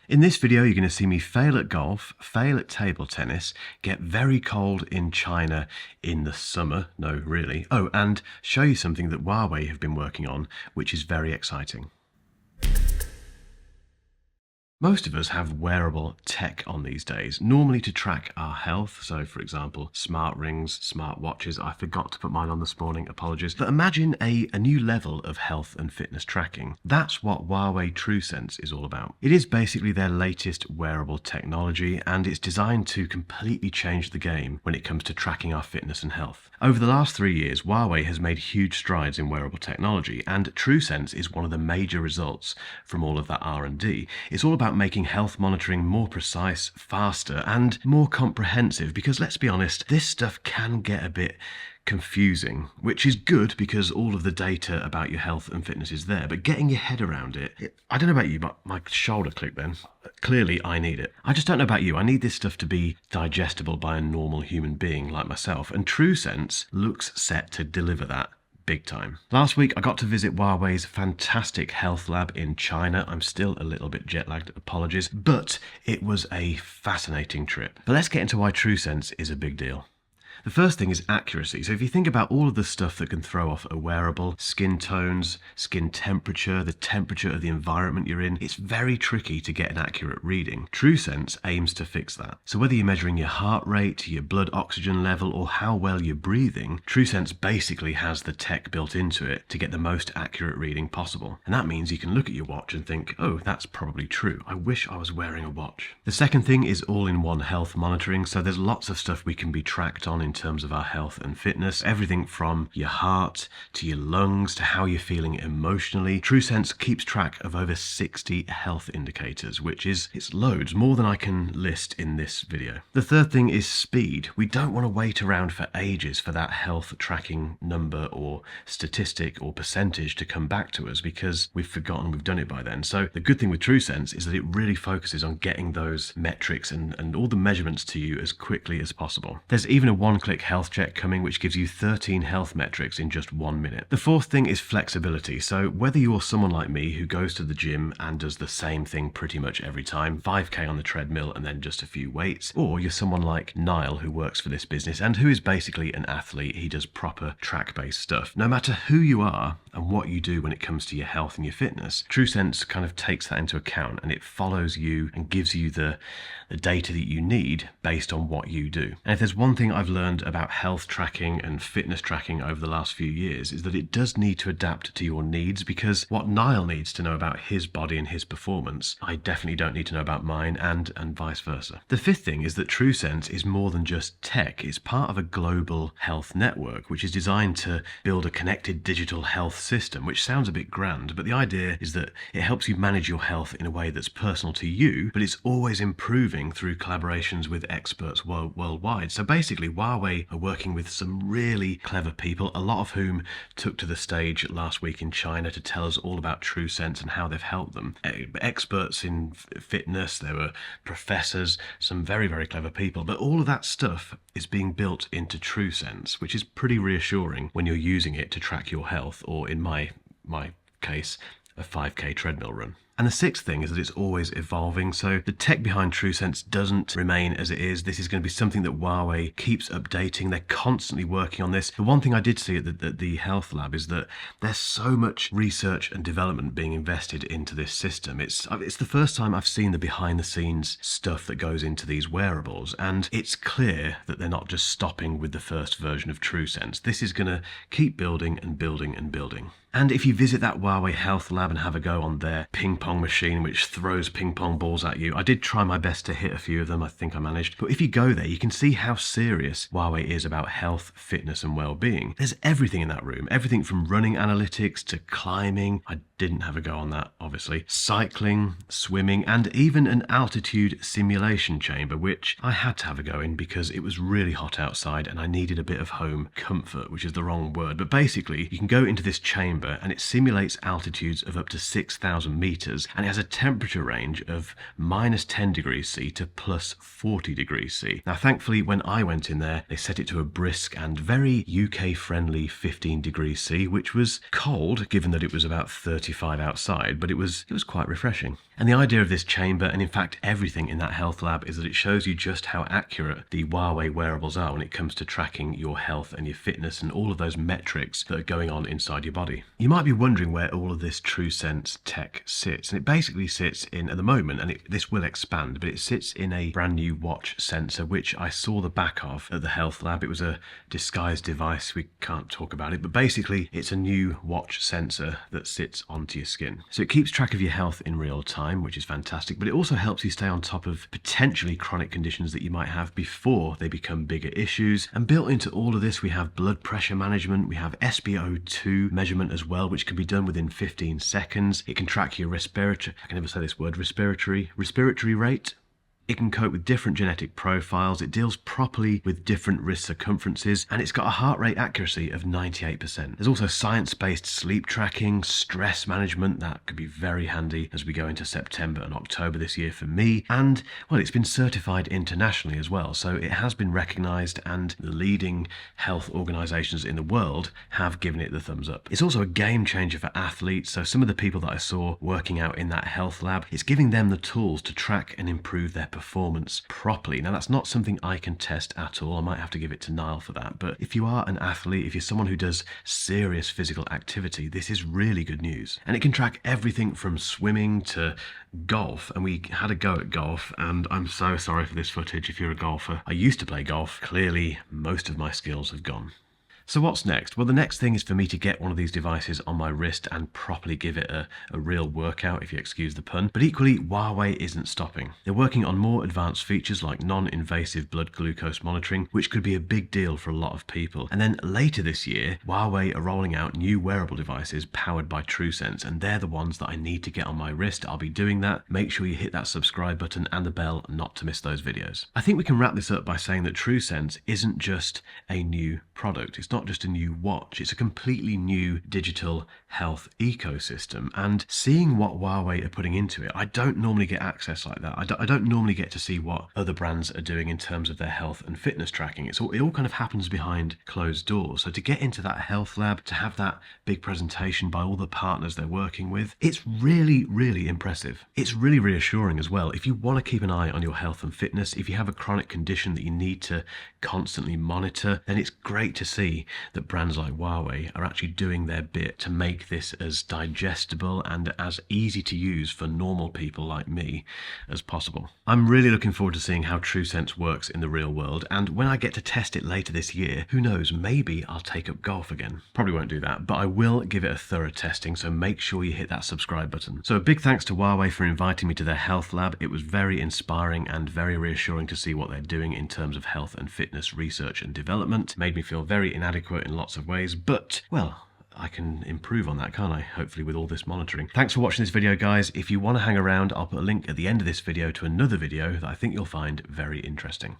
In this video, you're going to see me fail at golf, fail at table tennis, get very cold in China in the summer. No, really. Oh, and show you something that Huawei have been working on, which is very exciting. Most of us have wearable tech on these days, normally to track our health. So, for example, smart rings, smart watches. I forgot to put mine on this morning, apologies. But imagine a new level of health and fitness tracking. That's what HUAWEI TruSense is all about. It is basically their latest wearable technology, and it's designed to completely change the game when it comes to tracking our fitness and health. Over the last 3 years, Huawei has made huge strides in wearable technology, and TruSense is one of the major results from all of that R&D. It's all about making health monitoring more precise, faster, and more comprehensive, because let's be honest, this stuff can get a bit confusing, which is good because all of the data about your health and fitness is there, but getting your head around it, I don't know about you, but my shoulder clicked then. Clearly I need it. I just don't know about you. I need this stuff to be digestible by a normal human being like myself, and TruSense looks set to deliver that big time. Last week I got to visit Huawei's fantastic health lab in China. I'm still a little bit jet lagged, apologies, but it was a fascinating trip. But let's get into why TruSense is a big deal. The first thing is accuracy. So if you think about all of the stuff that can throw off a wearable, skin tones, skin temperature, the temperature of the environment you're in, it's very tricky to get an accurate reading. TruSense aims to fix that. So whether you're measuring your heart rate, your blood oxygen level, or how well you're breathing, TruSense basically has the tech built into it to get the most accurate reading possible. And that means you can look at your watch and think, oh, that's probably true. I wish I was wearing a watch. The second thing is all-in-one health monitoring. So there's lots of stuff we can be tracked on in terms of our health and fitness, everything from your heart to your lungs to how you're feeling emotionally. TruSense keeps track of over 60 health indicators, which is, it's loads, more than I can list in this video. The third thing is speed. We don't want to wait around for ages for that health tracking number or statistic or percentage to come back to us because we've forgotten we've done it by then. So the good thing with TruSense is that it really focuses on getting those metrics and all the measurements to you as quickly as possible. There's even a one-click health check coming, which gives you 13 health metrics in just 1 minute. The fourth thing is flexibility. So whether you're someone like me who goes to the gym and does the same thing pretty much every time, 5k on the treadmill and then just a few weights, or you're someone like Niall who works for this business and who is basically an athlete, he does proper track-based stuff. No matter who you are and what you do when it comes to your health and your fitness, TruSense kind of takes that into account and it follows you and gives you the data that you need based on what you do. And if there's one thing I've learned about health tracking and fitness tracking over the last few years is that it does need to adapt to your needs, because what Niall needs to know about his body and his performance, I definitely don't need to know about mine, and vice versa. The fifth thing is that TruSense is more than just tech. It's part of a global health network which is designed to build a connected digital health system, which sounds a bit grand, but the idea is that it helps you manage your health in a way that's personal to you, but it's always improving through collaborations with experts worldwide. So basically, Huawei are working with some really clever people, a lot of whom took to the stage last week in China to tell us all about TruSense and how they've helped them. Experts in fitness, there were professors, some very, very clever people, but all of that stuff is being built into TruSense, which is pretty reassuring when you're using it to track your health, or in my case, a 5k treadmill run. And the sixth thing is that it's always evolving. So the tech behind TruSense doesn't remain as it is. This is going to be something that Huawei keeps updating. They're constantly working on this. The one thing I did see at the health lab is that there's so much research and development being invested into this system. It's the first time I've seen the behind the scenes stuff that goes into these wearables. And it's clear that they're not just stopping with the first version of TruSense. This is going to keep building and building and building. And if you visit that Huawei health lab and have a go on their ping pong machine, which throws ping pong balls at you, I did try my best to hit a few of them. I think I managed. But if you go there, you can see how serious Huawei is about health, fitness, and well-being. There's everything in that room. Everything from running analytics to climbing. I didn't have a go on that, obviously. Cycling, swimming, and even an altitude simulation chamber, which I had to have a go in because it was really hot outside and I needed a bit of home comfort, which is the wrong word. But basically, you can go into this chamber and it simulates altitudes of up to 6,000 meters, and it has a temperature range of -10 degrees C to +40 degrees C. Now, thankfully, when I went in there, they set it to a brisk and very UK-friendly 15 degrees C, which was cold, given that it was about 35 35 outside, but it was quite refreshing. And the idea of this chamber, and in fact everything in that health lab, is that it shows you just how accurate the HUAWEI wearables are when it comes to tracking your health and your fitness and all of those metrics that are going on inside your body. You might be wondering where all of this TruSense tech sits, and it basically sits in, at the moment, and this will expand, but it sits in a brand new watch sensor, which I saw the back of at the health lab. It was a disguised device, we can't talk about it, but basically it's a new watch sensor that sits onto your skin. So it keeps track of your health in real time, which is fantastic, but it also helps you stay on top of potentially chronic conditions that you might have before they become bigger issues. And built into all of this, we have blood pressure management, we have SpO2 measurement as well, which can be done within 15 seconds. It can track your respiratory, I can never say this word, respiratory rate. It can cope with different genetic profiles, it deals properly with different wrist circumferences, and it's got a heart rate accuracy of 98%. There's also science-based sleep tracking, stress management, that could be very handy as we go into September and October this year for me, and, well, it's been certified internationally as well, so it has been recognised, and the leading health organisations in the world have given it the thumbs up. It's also a game changer for athletes, so some of the people that I saw working out in that health lab, it's giving them the tools to track and improve their performance properly. Now, that's not something I can test at all. I might have to give it to Niall for that. But if you are an athlete, if you're someone who does serious physical activity, this is really good news. And it can track everything from swimming to golf. And we had a go at golf, and I'm so sorry for this footage if you're a golfer. I used to play golf. Clearly, most of my skills have gone. So what's next? Well, the next thing is for me to get one of these devices on my wrist and properly give it a real workout, if you excuse the pun. But equally, HUAWEI isn't stopping. They're working on more advanced features like non-invasive blood glucose monitoring, which could be a big deal for a lot of people. And then later this year, HUAWEI are rolling out new wearable devices powered by TruSense, and they're the ones that I need to get on my wrist. I'll be doing that. Make sure you hit that subscribe button and the bell not to miss those videos. I think we can wrap this up by saying that TruSense isn't just a new product. It's not just a new watch, it's a completely new digital health ecosystem. And seeing what HUAWEI are putting into it, I don't normally get access like that. I don't normally get to see what other brands are doing in terms of their health and fitness tracking. It all kind of happens behind closed doors. So to get into that health lab, to have that big presentation by all the partners they're working with, it's really, really impressive. It's really reassuring as well. If you want to keep an eye on your health and fitness, if you have a chronic condition that you need to constantly monitor, then it's great to see that brands like HUAWEI are actually doing their bit to make this as digestible and as easy to use for normal people like me as possible. I'm really looking forward to seeing how TruSense works in the real world, and when I get to test it later this year, who knows, maybe I'll take up golf again. Probably won't do that, but I will give it a thorough testing, so make sure you hit that subscribe button. So a big thanks to HUAWEI for inviting me to their health lab. It was very inspiring and very reassuring to see what they're doing in terms of health and fitness research and development. Made me feel very inadequate in lots of ways, but, well, I can improve on that, can't I? Hopefully with all this monitoring. Thanks for watching this video, guys. If you want to hang around, I'll put a link at the end of this video to another video that I think you'll find very interesting.